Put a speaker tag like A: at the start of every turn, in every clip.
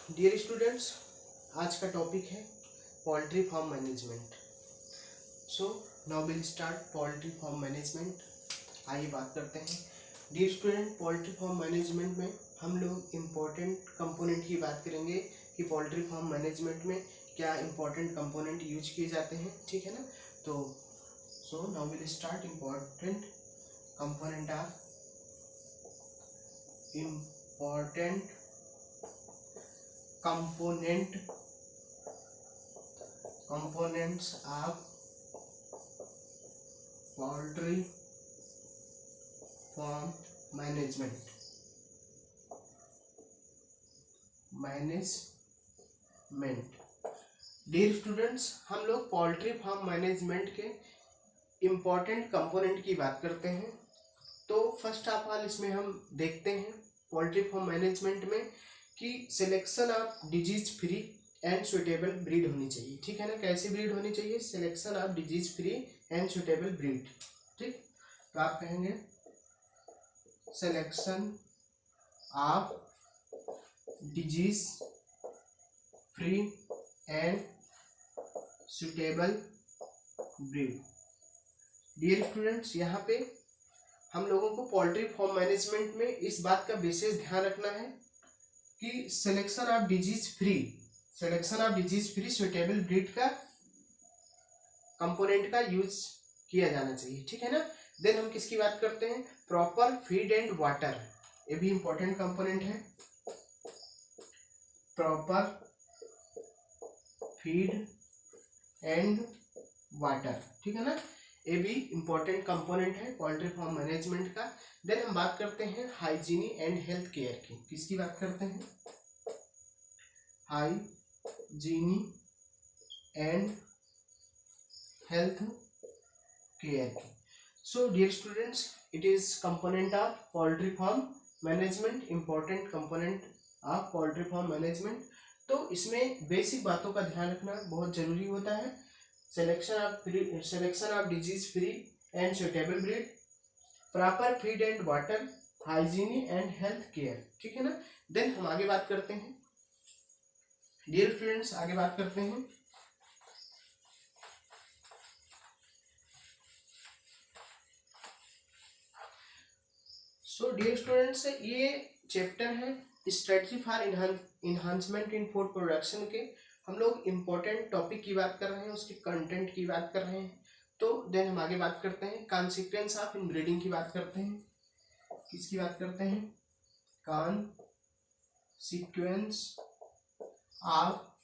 A: Dear students, आज का topic है poultry farm management. So now will start poultry farm management. आइए बात करते हैं। डियर स्टूडेंट, पोल्ट्री फार्म मैनेजमेंट में हम लोग इम्पोर्टेंट कंपोनेंट की बात करेंगे कि पोल्ट्री फार्म मैनेजमेंट में क्या इम्पोर्टेंट कंपोनेंट यूज किए जाते हैं, ठीक है ना। तो so now will start important component of important components of poultry farm management। Dear students, हम लोग पोल्ट्री फार्म मैनेजमेंट के इम्पोर्टेंट कंपोनेंट की बात करते हैं। तो फर्स्ट ऑफ ऑल इसमें हम देखते हैं पोल्ट्री फार्म मैनेजमेंट में कि selection of disease free and suitable breed होनी चाहिए, ठीक है ना। कैसी ब्रीड होनी चाहिए? Selection of disease free and suitable breed, ठीक। तो आप कहेंगे selection of disease free and suitable breed. Dear students, यहाँ पे हम लोगों को पोल्ट्री फार्म मैनेजमेंट में इस बात का विशेष ध्यान रखना है कि selection of disease free suitable breed का कंपोनेंट का यूज किया जाना चाहिए, ठीक है ना। देन हम किसकी बात करते हैं? प्रॉपर फीड एंड वाटर, ये भी इंपॉर्टेंट कंपोनेंट है। प्रॉपर फीड एंड वाटर, ठीक है ना, ये भी इंपॉर्टेंट कंपोनेंट है पोल्ट्री फार्म मैनेजमेंट का। देन हम बात करते हैं हाइजीनी एंड हेल्थ केयर की। किसकी बात करते हैं? हाइजीनी एंड हेल्थ केयर की। So dear students, it is component of poultry farm management, important component of poultry farm management. तो इसमें बेसिक बातों का ध्यान रखना बहुत जरूरी होता है। selection of disease free and suitable breed, proper feed and water, hygiene and health care, ठीक है ना। देन हम आगे बात करते हैं। डियर स्टूडेंट्स, आगे बात करते हैं सो डियर स्टूडेंट्स, ये चैप्टर है strategy for enhancement in food production के। हम लोग इम्पोर्टेंट टॉपिक की बात कर रहे हैं, उसके कंटेंट की बात कर रहे हैं। तो देन हम आगे बात करते हैं कॉन्सिक्वेंस ऑफ इनब्रीडिंग की बात करते हैं। किसकी बात करते हैं? कॉन्सिक्वेंस ऑफ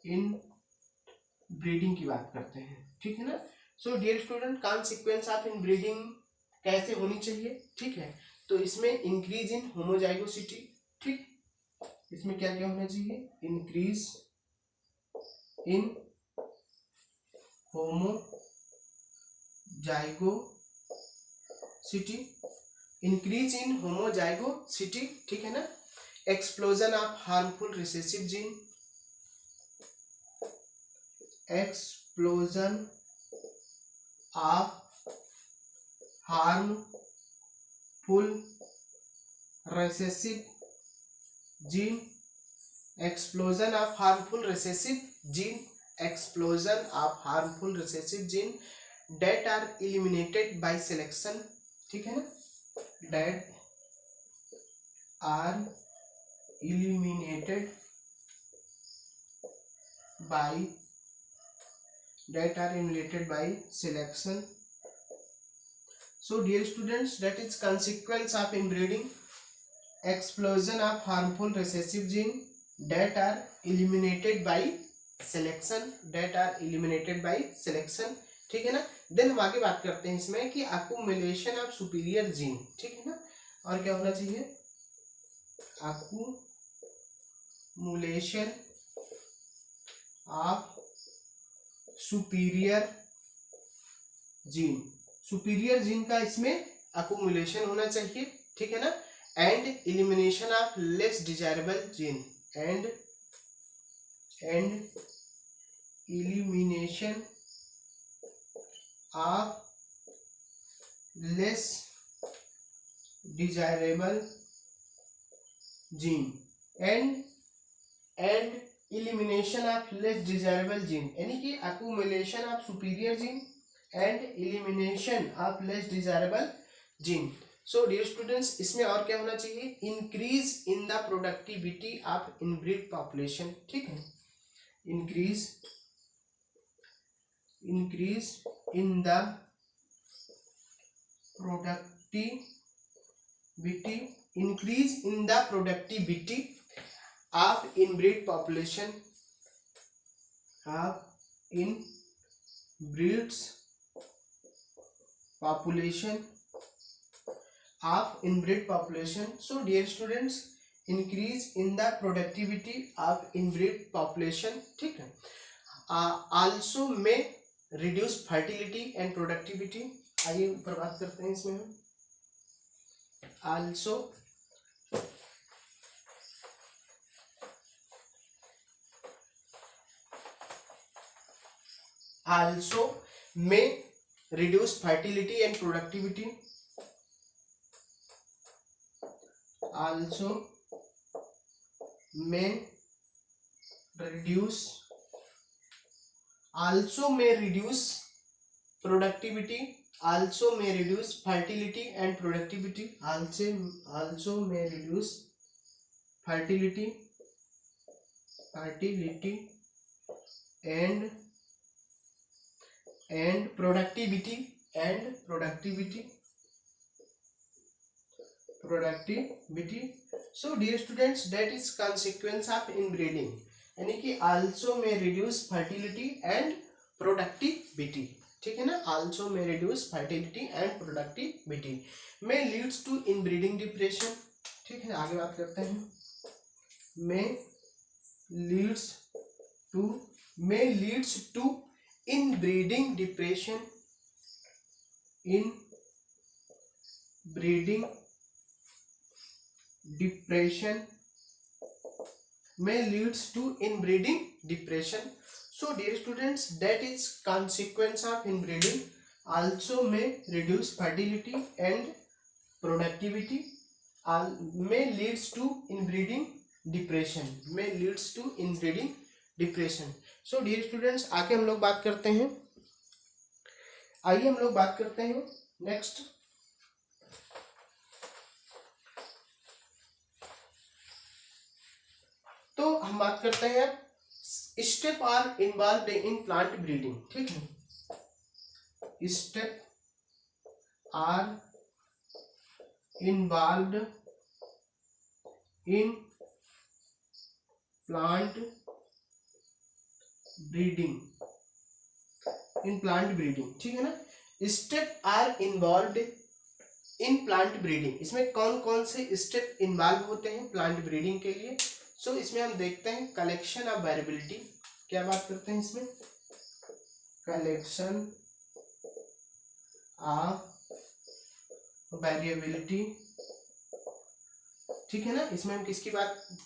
A: इनब्रीडिंग की बात करते हैं, ठीक है ना। So dear student, consequence of inbreeding कैसे होनी चाहिए, ठीक है। तो इसमें इंक्रीज इन होमोजाइगोसिटी, ठीक, इसमें क्या क्या होना चाहिए? इंक्रीज इन होमोजाइगोसिटी, ठीक है ना। Explosion of harmful recessive gene, explosion of harmful recessive gene, explosion of harmful recessive gene that are eliminated by selection, ठीक है ना, that are eliminated by selection। so dear students, that is consequence of inbreeding, explosion of harmful recessive gene that are eliminated by selection, ठीक है ना। Then हम आगे बात करते हैं इसमें कि accumulation of superior gene, ठीक है ना। और क्या होना चाहिए? accumulation of superior gene का इसमें accumulation होना चाहिए, ठीक है ना। And elimination of less desirable gene, and elimination of less desirable gene and and elimination of less desirable gene, यानी कि accumulation of superior gene and elimination of less desirable gene. So dear students, इसमें और क्या होना चाहिए, increase in the productivity of inbreed population, ठीक है, increase in the productivity, increase in the productivity of inbreed population, of inbreeds population, of inbred population. So dear students, increase in the productivity of inbred population, ठीक है, also may reduce fertility and productivity। आइए ऊपर बात करते हैं इसमें हम, also may reduce fertility and productivity, also may reduce productivity, also may reduce fertility and productivity, also may reduce fertility and productivity So dear students, that is consequence of inbreeding, यानी कि also may reduce fertility and productivity, ठीक है ना, also may reduce fertility and productivity, may leads to inbreeding depression, ठीक है, आगे बात करते हैं, may leads to inbreeding depression, may leads to inbreeding depression. So dear students, that is consequence of inbreeding, also may reduce fertility and productivity, may leads to inbreeding depression, So dear students, आगे हम लोग बात करते हैं, आइए हम लोग बात करते हैं नेक्स्ट, तो हम बात करते हैं step are involve in plant breeding, ठीक है, step are involve in plant breeding, ठीक है ना, step are involve in plant breeding, इसमें कौन कौन से स्टेप इन्वॉल्व होते हैं प्लांट ब्रीडिंग के लिए। सो इसमें हम देखते हैं कलेक्शन ऑफ वेरिएबिलिटी, क्या बात करते हैं इसमें, कलेक्शन ऑफ वेरिएबिलिटी, ठीक है ना, इसमें हम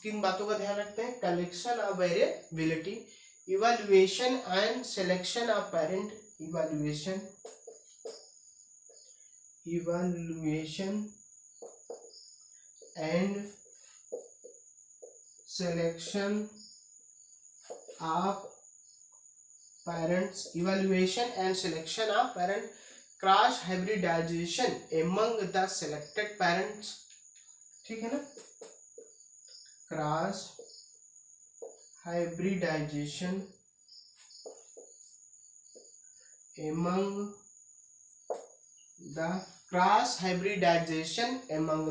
A: किन बातों का ध्यान रखते हैं, collection of variability, evaluation and selection of parent, evaluation and selection of parents, cross hybridization among the selected parents, ठीक है ना, cross hybridization among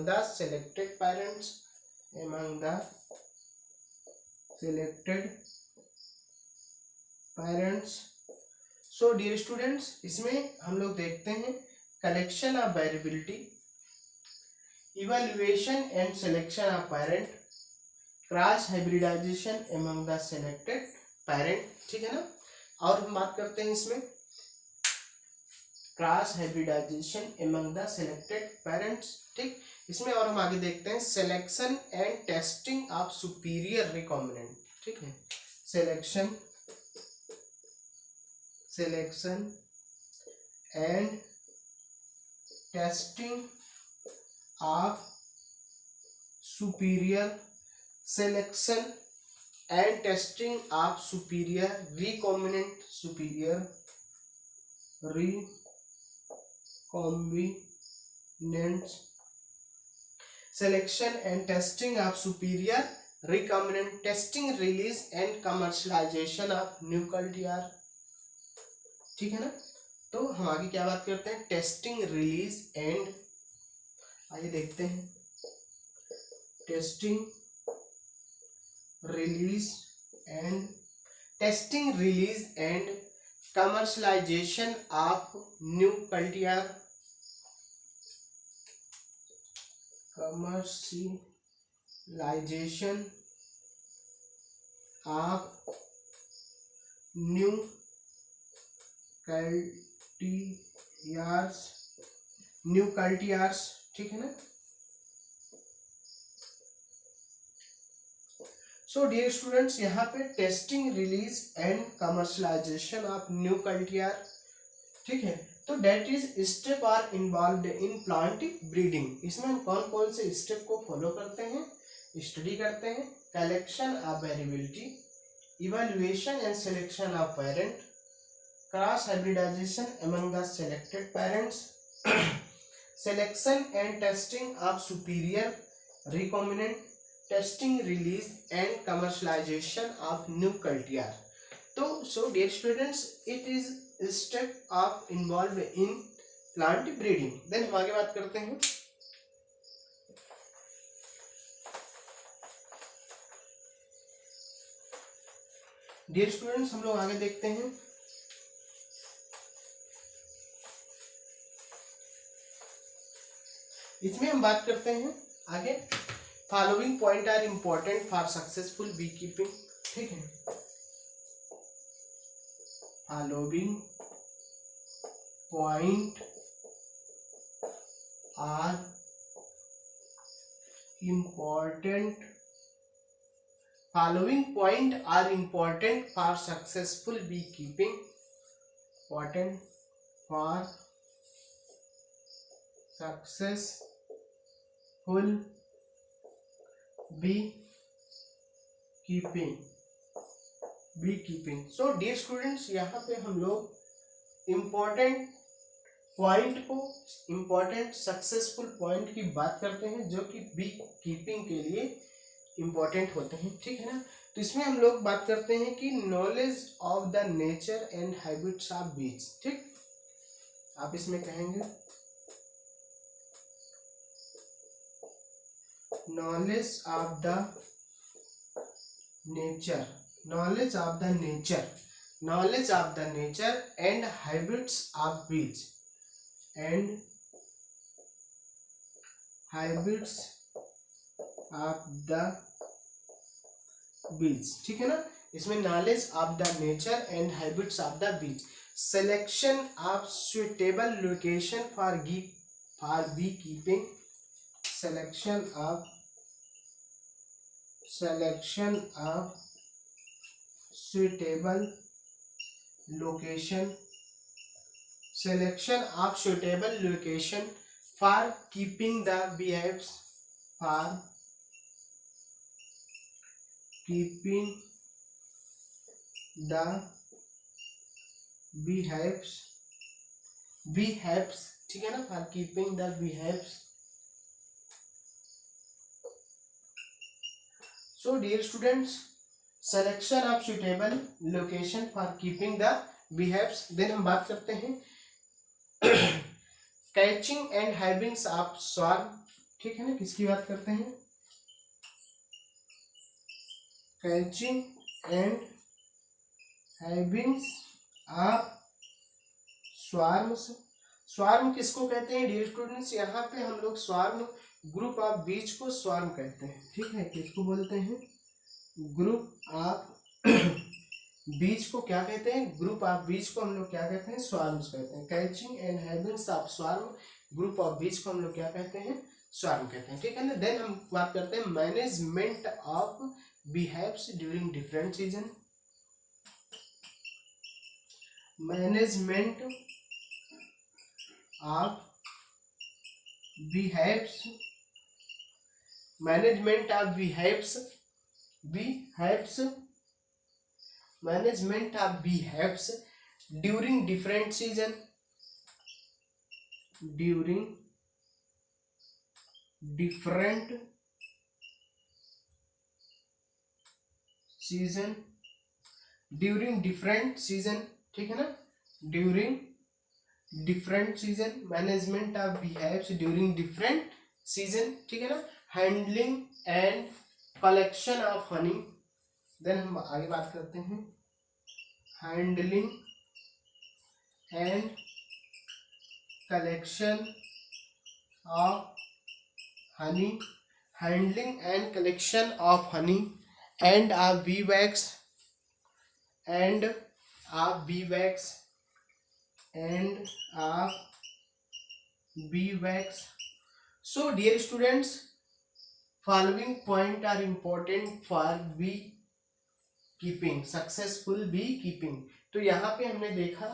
A: the selected parents, so dear students, इसमें हम लोग देखते हैं collection of variability, evaluation and selection of parent, cross hybridization among the selected parent, ठीक है ना, और हम बात करते हैं इसमें cross hybridization among the selected parents, ठीक, इसमें और हम आगे देखते हैं selection and testing of superior recombinant, ठीक है, selection and testing of superior, selection and testing of superior recombinant selection and testing of superior recombinant testing, release and commercialization of new cultivar। ठीक है ना। तो हम आगे क्या बात करते हैं, टेस्टिंग रिलीज एंड, आइए देखते हैं, testing release and commercialisation of new cultivar, commercialisation of new cultivars, ठीक है ना। सो डियर स्टूडेंट्स, यहाँ पे testing release and commercialisation of new cultivar, ठीक है। तो that is step are involved in plant breeding. इसमें हम कौन कौन से स्टेप को फॉलो करते हैं, स्टडी करते हैं। Collection of variability, evaluation and selection of parent, cross hybridization among the selected parents, selection and testing of superior recombinant, testing, release and commercialization of new cultivar। तो so dear students, it is a step of involved in plant breeding। then हम आगे बात करते हैं, dear students हम लोग आगे देखते हैं। इसमें हम बात करते हैं आगे, following point are important for successful bee keeping, ठीक है। Following point are important for successful bee keeping, important for successful bee keeping. So dear students, यहाँ पे हम लोग इम्पोर्टेंट सक्सेसफुल पॉइंट की बात करते हैं जो कि बी कीपिंग के लिए इम्पोर्टेंट होते हैं, ठीक है ना। तो इसमें हम लोग बात करते हैं कि knowledge of the nature and habits of bees, ठीक। आप इसमें कहेंगे knowledge of the nature and habits of bees, ठीक है ना। इसमें knowledge of the nature and habits of the bees, selection of suitable location for beekeeping, selection of suitable location for keeping the beehives, ठीक है ना, for keeping the beehives। So dear students, selection of suitable location for keeping the beehives। then हम बात करते हैं catching and हाइविंग्स of swarm, ठीक है ना। किसकी बात करते हैं, कैचिंग एंड हाइविंग्स ऑफ स्वार्म किसको कहते हैं डियर स्टूडेंट्स, यहाँ पे हम लोग स्वार्म ग्रुप ऑफ बीज को स्वार्म कहते हैं, ठीक है। किसको बोलते हैं, ग्रुप ऑफ बीज को क्या कहते हैं, ग्रुप ऑफ बीज को हम लोग क्या कहते हैं, स्वार्म्स कहते हैं। Catching and hivings of swarm, group of bees को हम लोग क्या कहते हैं, स्वार्म कहते हैं, ठीक है ना। देन हम बात करते हैं management of beehives during different season, management of beehives behaves, management of behaves during different season, during different season, during different season, ठीक है ना, during different season, management of behaves during different season, ठीक है ना, handling and collection of honey, then हम आगे बात करते हैं handling and collection of honey, handling and collection of honey and of bee wax, and of bee wax, and of bee wax. So dear students, following point are important for bee keeping, successful bee keeping. तो यहाँ पे हमने देखा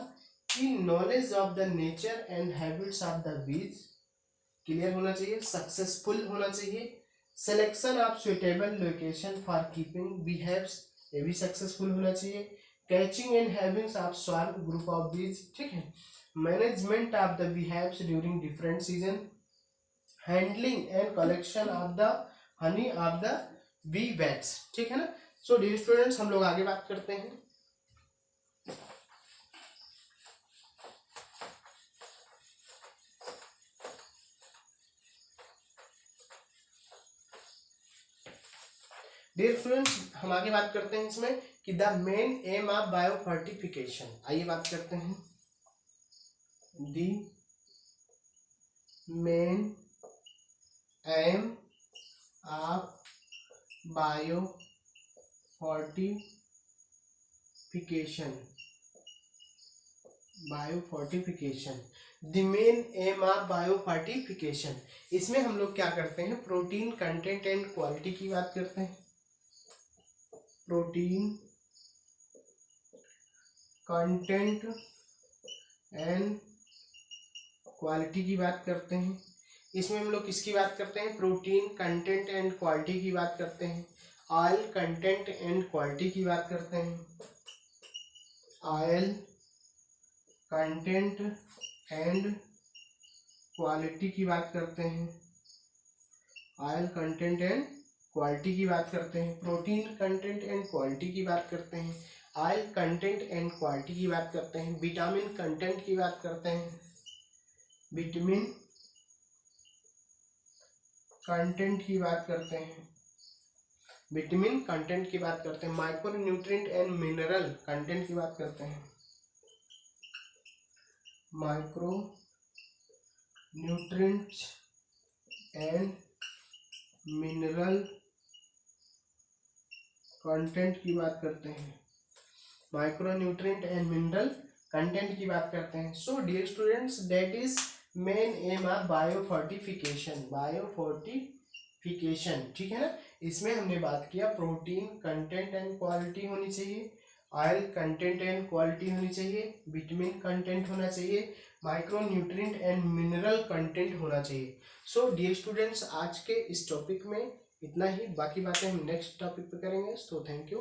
A: कि knowledge of the nature and habits of the bees clear होना चाहिए, successful होना चाहिए, selection of suitable location for keeping beehives, ये भी सक्सेसफुल होना चाहिए, catching and hivings of swarm group of bees, ठीक है, management of the beehives during different season, handling and collection of the honey of the bee wax, ठीक है ना. So dear students, हम लोग आगे बात करते हैं. डियर स्टूडेंट्स, हम आगे बात करते हैं इसमें कि the main aim of bio फॉर्टिफिकेशन. आइए बात करते हैं the main aim of bio fortification, biofortification, the main aim of biofortification. इसमें हम लोग क्या करते हैं, प्रोटीन कंटेंट एंड क्वालिटी की बात करते हैं, प्रोटीन कंटेंट एंड क्वालिटी की बात करते हैं. इसमें हम लोग किसकी बात करते हैं, प्रोटीन कंटेंट एंड क्वालिटी की बात करते हैं, ऑयल कंटेंट एंड क्वालिटी की बात करते हैं, ऑयल कंटेंट एंड क्वालिटी की बात करते हैं, ऑयल कंटेंट एंड क्वालिटी की बात करते हैं, प्रोटीन कंटेंट एंड क्वालिटी की बात करते हैं, ऑयल कंटेंट एंड क्वालिटी की बात करते हैं, विटामिन कंटेंट की बात करते हैं, विटामिन कंटेंट की बात करते हैं, विटामिन कंटेंट की बात करते हैं, micro nutrient and mineral content की बात करते हैं, micro nutrients and mineral content की बात करते हैं, micro nutrient and mineral content की बात करते हैं. So dear students, that is main aim of biofortification, biofortification, ठीक है ना. इसमें हमने बात किया प्रोटीन कंटेंट एंड क्वालिटी होनी चाहिए, ऑयल कंटेंट एंड क्वालिटी होनी चाहिए, विटामिन कंटेंट होना चाहिए, micro nutrient and mineral content होना चाहिए. सो डियर स्टूडेंट्स, आज के इस टॉपिक में इतना ही, बाकी बातें हम नेक्स्ट टॉपिक पे करेंगे. So thank you.